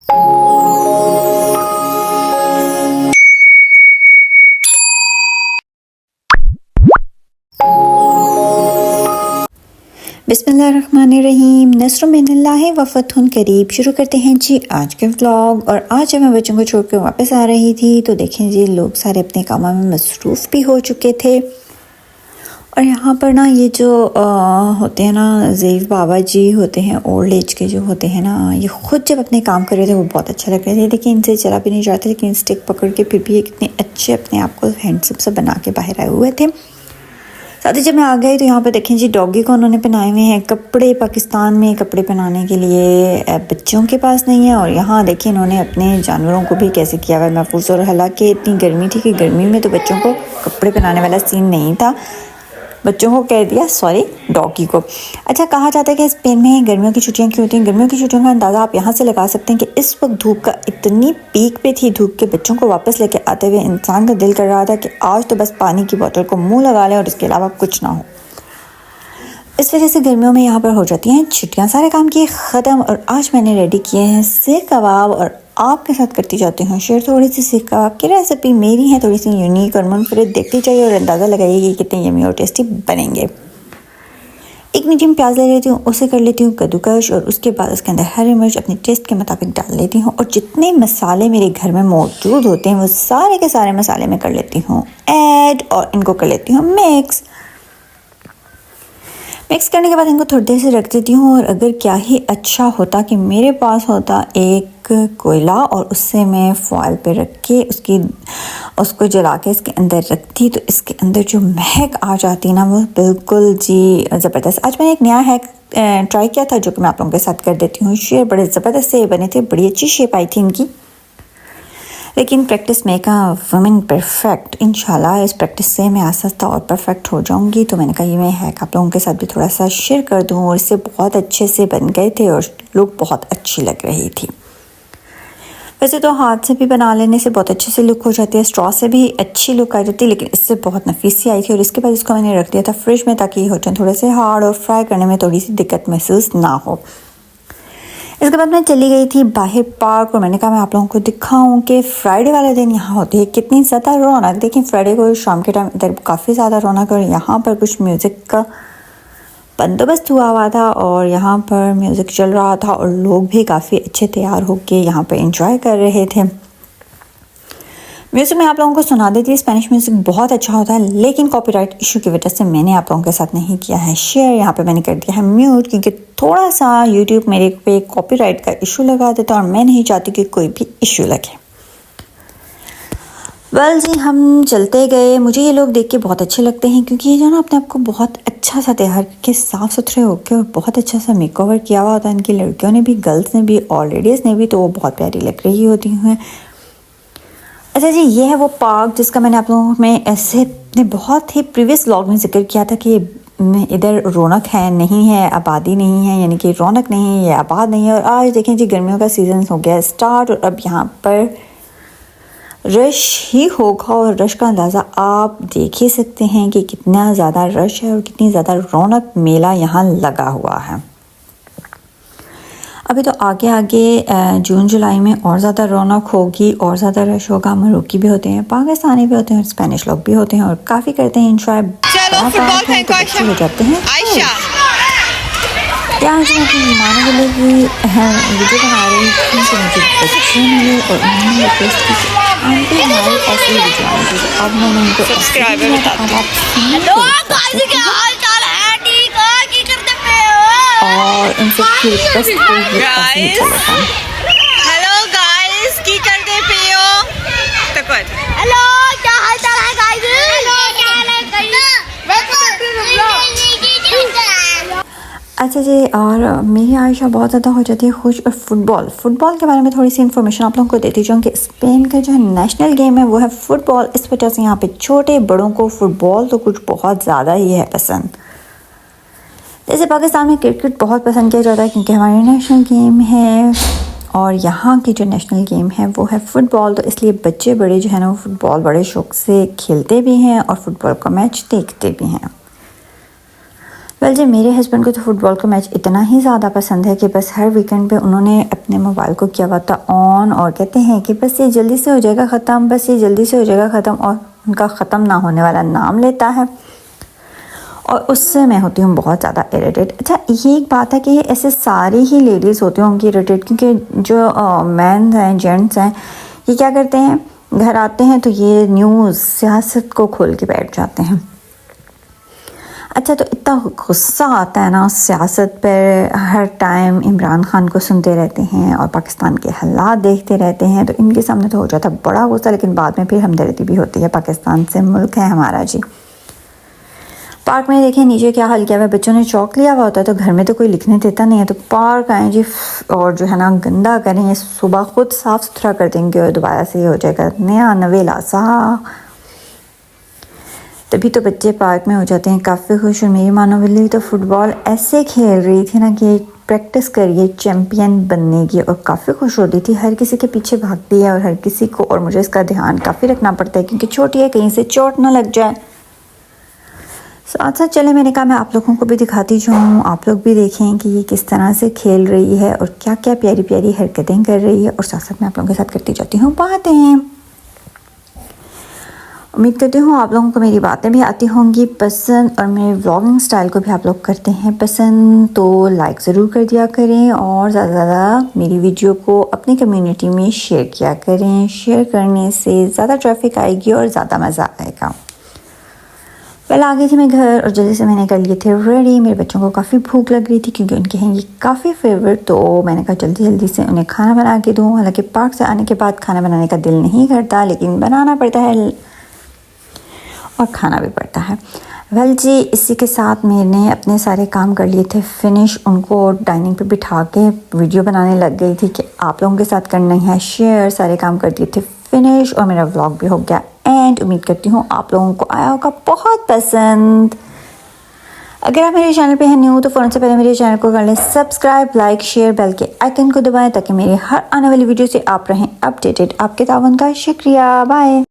बिस्मिल्लाहिर्रहमानिर्रहीम। नस्रुम मिनल्लाहि व फतहुन करीब। शुरू करते हैं जी आज के व्लॉग। और आज जब मैं बच्चों को छोड़ कर वापस आ रही थी तो देखें जी लोग सारे अपने कामों में मसरूफ़ भी हो चुके थे। और यहाँ पर ना ये जो होते हैं ना ज़ईफ़ बाबा जी होते हैं, ओल्ड एज के जो होते हैं ना, ये ख़ुद जब अपने काम कर रहे थे वो बहुत अच्छा लग रहे थे। देखिए इनसे चला भी नहीं जाते लेकिन स्टिक पकड़ के फिर भी ये कितने अच्छे अपने आप को हैंडसम सा बना के बाहर आए हुए थे। साथ ही जब मैं आ गई तो यहाँ पर देखें जी डॉगी को उन्होंने पहनाए हुए हैं कपड़े। पाकिस्तान में कपड़े पहनाने के लिए बच्चों के पास नहीं है, और यहाँ देखिए इन्होंने अपने जानवरों को भी कैसे किया हुआ महफूज। और हालांकि इतनी गर्मी थी कि गर्मी में तो बच्चों को कपड़े पहनाने वाला सीन नहीं था, बच्चों को कह दिया, सॉरी डॉगी को। अच्छा, कहा जाता है कि स्पेन में गर्मियों की छुट्टियां क्यों होती हैं। गर्मियों की छुट्टियों का अंदाज़ा आप यहाँ से लगा सकते हैं कि इस वक्त धूप का इतनी पीक पे थी धूप के बच्चों को वापस लेके आते हुए इंसान का दिल कर रहा था कि आज तो बस पानी की बोतल को मुंह लगा लें और इसके अलावा कुछ ना हो। इस वजह से गर्मियों में यहाँ पर हो जाती हैं छुट्टियाँ। सारे काम किए ख़त्म और आज मैंने रेडी किए हैं सीख कबाब, और आपके साथ करती जाती हूँ शेयर थोड़ी सी सीख कबाब की रेसिपी। मेरी है थोड़ी सी यूनिक और मुनफरिद, देखती चाहिए और अंदाज़ा लगाइए कि कितने यमी और टेस्टी बनेंगे। एक मीडियम प्याज ले लेती हूँ, उसे कर लेती हूँ कद्दूकश, और उसके बाद उसके अंदर हरी मिर्च अपने टेस्ट के मुताबिक डाल लेती हूँ। और जितने मसाले मेरे घर में मौजूद होते हैं वो सारे के सारे मसाले मैं कर लेती हूँ ऐड, और इनको कर लेती हूँ मिक्स करने के बाद इनको थोड़ी देर से रख देती हूँ। और अगर क्या ही अच्छा होता कि मेरे पास होता एक कोयला और उससे मैं फॉयल पे रख के उसको जला के इसके अंदर रखती तो इसके अंदर जो महक आ जाती ना वो बिल्कुल जी ज़बरदस्त। आज मैंने एक नया हैक ट्राई किया था जो कि मैं आप लोगों के साथ कर देती हूँ शेयर। बड़े ज़बरदस्त से बने थे, बड़ी अच्छी शेप आई थी इनकी। लेकिन practice make a woman perfect. इंशाल्लाह इस प्रैक्टिस से मैं आस्ता आस्ता और परफेक्ट हो जाऊंगी। तो मैंने कहा ये मैं हैक आप लोगों के साथ भी थोड़ा सा शेयर कर दूं। और इससे बहुत अच्छे से बन गए थे और लुक बहुत अच्छी लग रही थी। वैसे तो हाथ से भी बना लेने से बहुत अच्छे से लुक हो जाती है, स्ट्रॉ से भी अच्छी लुक आ जाती है, लेकिन इससे बहुत नफीस सी आई थी। और इसके बाद इसको मैंने रख दिया था फ्रिज में ताकि हो जाए थोड़े से हार्ड और फ्राई करने में थोड़ी सी दिक्कत महसूस ना हो। इसके बाद मैं चली गई थी बाहर पार्क, और मैंने कहा मैं आप लोगों को दिखाऊं कि फ्राइडे वाले दिन यहाँ होती है कितनी ज़्यादा रौनक। देखिए फ्राइडे को शाम के टाइम इधर काफ़ी ज़्यादा रौनक, और यहाँ पर कुछ म्यूज़िक का बंदोबस्त हुआ था और यहाँ पर म्यूज़िक चल रहा था और लोग भी काफ़ी अच्छे तैयार होके यहाँ पर एंजॉय कर रहे थे। म्यूज़िक मैं आप लोगों को सुना देती है, स्पेनिश म्यूज़िक बहुत अच्छा होता है, लेकिन कॉपीराइट इशू की वजह से मैंने आप लोगों के साथ नहीं किया है शेयर। यहाँ पे मैंने कर दिया है म्यूट, क्योंकि थोड़ा सा यूट्यूब मेरे पे कॉपीराइट का इशू लगा देता और मैं नहीं चाहती कि कोई भी इशू लगे। वेल जी, हम चलते गए। मुझे ये लोग देख के बहुत अच्छे लगते हैं क्योंकि ये जो ना अपने आप को बहुत अच्छा सा तैयार करके साफ़ सुथरे होकर और बहुत अच्छा सा मेकओवर किया हुआ होता है। इनकी लड़कियों ने भी, गर्ल्स ने भी और लेडीज़ ने भी, तो वो बहुत प्यारी लग रही होती हैं। अच्छा जी, ये है वो पार्क जिसका मैंने आप लोगों में ऐसे ने बहुत ही प्रीवियस व्लॉग में जिक्र किया था कि इधर रौनक है नहीं है, आबादी नहीं है, यानी कि रौनक नहीं है, ये आबाद नहीं है। और आज देखें जी गर्मियों का सीज़न हो गया स्टार्ट और अब यहाँ पर रश ही होगा। और रश का अंदाज़ा आप देख ही सकते हैं कि कितना ज़्यादा रश है और कितनी ज़्यादा रौनक मेला यहाँ लगा हुआ है। अभी तो आगे आगे जून जुलाई में और ज़्यादा रौनक होगी और ज़्यादा रश होगा। मरोक्की भी होते हैं, पाकिस्तानी भी होते हैं, स्पेनिश लोग भी होते हैं और काफ़ी करते हैं इंजॉय। हो जाते हैं यहाँ से मैं मानो बोले कि वीडियो बना रही थी तो मुझे बच्चे मिले और उन्होंने रिक्वेस्ट की कि आंटी हमारे ऐसे वीडियो आने चाहिए। अब मैंने उनको सब्सक्राइबर और उनसे रिक्वेस्ट की हेलो गाइस, की करते पे हो तक हेलो, क्या हाल चाल है गाइस? हेलो, क्या हाल है गाइस? अच्छा जी, और मेरी आयशा बहुत ज़्यादा हो जाती है खुश। और फुटबॉल के बारे में थोड़ी सी इन्फॉर्मेशन आप लोगों को देती जाऊँ कि स्पेन का जो नेशनल गेम है वो है फुटबॉल। इस वजह से यहाँ पे छोटे बड़ों को फुटबॉल तो कुछ बहुत ज़्यादा ही है पसंद। जैसे पाकिस्तान में क्रिकेट बहुत पसंद किया जाता है क्योंकि हमारी नेशनल गेम है, और यहाँ की जो नेशनल गेम है वो है फुटबॉल। तो इसलिए बच्चे बड़े जो है ना वो फुटबॉल बड़े शौक से खेलते भी हैं और फुटबॉल का मैच देखते भी हैं। वेल जी, मेरे हस्बैंड को तो फुटबॉल का मैच इतना ही ज़्यादा पसंद है कि बस हर वीकेंड पे उन्होंने अपने मोबाइल को किया हुआ था ऑन और कहते हैं कि बस ये जल्दी से हो जाएगा ख़त्म, बस ये जल्दी से हो जाएगा ख़त्म, और उनका ख़त्म ना होने वाला नाम लेता है और उससे मैं होती हूँ बहुत ज़्यादा इरिटेट। अच्छा, ये एक बात है कि ये ऐसे सारी ही लेडीज़ होती होंगी इरिटेट, क्योंकि जो मैन हैं, जेंट्स हैं, ये क्या करते हैं, घर आते हैं तो ये न्यूज़ सियासत को खोल के बैठ जाते हैं। अच्छा, तो इतना गुस्सा आता है ना सियासत पर, हर टाइम इमरान खान को सुनते रहते हैं और पाकिस्तान के हालात देखते रहते हैं, तो इनके सामने तो हो जाता है बड़ा गुस्सा, लेकिन बाद में फिर हमदर्दी भी होती है। पाकिस्तान से मुल्क है हमारा जी। पार्क में देखें नीचे क्या हाल किया हुआ है, बच्चों ने चौक लिया हुआ होता है, तो घर में तो कोई लिखने देता नहीं है, तो पार्क आए जी और जो है ना गंदा करें, सुबह खुद साफ़ सुथरा कर देंगे और दोबारा से ये हो जाएगा नया नवेला सा। तभी तो बच्चे पार्क में हो जाते हैं काफ़ी खुश। और मेरी मानो बिल्ली तो फुटबॉल ऐसे खेल रही थी ना कि प्रैक्टिस करिए चैम्पियन बनने की, और काफ़ी खुश होती थी, हर किसी के पीछे भागती है और हर किसी को, और मुझे इसका ध्यान काफ़ी रखना पड़ता है क्योंकि छोटी है, कहीं से चोट ना लग जाए। साथ साथ चले, मैंने कहा मैं आप लोगों को भी दिखाती जाऊँ, आप लोग भी देखें कि ये किस तरह से खेल रही है और क्या क्या प्यारी प्यारी हरकतें कर रही है, और साथ साथ मैं आप लोगों के साथ करती जाती हूँ बातें। उम्मीद करती हूँ आप लोगों को मेरी बातें भी आती होंगी पसंद, और मेरे व्लॉगिंग स्टाइल को भी आप लोग करते हैं पसंद, तो लाइक ज़रूर कर दिया करें और ज़्यादा से ज़्यादा मेरी वीडियो को अपनी कम्युनिटी में शेयर किया करें। शेयर करने से ज़्यादा ट्रैफिक आएगी और ज़्यादा मज़ा आएगा। पहले आ गई थी मैं घर और जल्दी से मैंने कर लिए थे रेडी। मेरे बच्चों को काफ़ी भूख लग रही थी क्योंकि उनके हैं ये काफ़ी फेवरेट, तो मैंने कहा जल्दी जल्दी से उन्हें खाना बना के दूँ। हालांकि पार्क से आने के बाद खाना बनाने का दिल नहीं करता, लेकिन बनाना पड़ता है और खाना भी पड़ता है। वेल जी, इसी के साथ मैंने अपने सारे काम कर लिए थे फिनिश। उनको डाइनिंग पे बिठा के वीडियो बनाने लग गई थी कि आप लोगों के साथ करना है शेयर। सारे काम कर दिए थे फिनिश और मेरा व्लॉग भी हो गया एंड। उम्मीद करती हूँ आप लोगों को आया होगा बहुत पसंद। अगर आप मेरे चैनल पे हैं न्यू तो फ़ौरन से पहले मेरे चैनल को कर लें सब्सक्राइब, लाइक, शेयर, बेल के आइकन को दबाएं ताकि मेरे हर आने वाली वीडियो से आप रहें अपडेटेड। आपके तावन का शुक्रिया। बाय।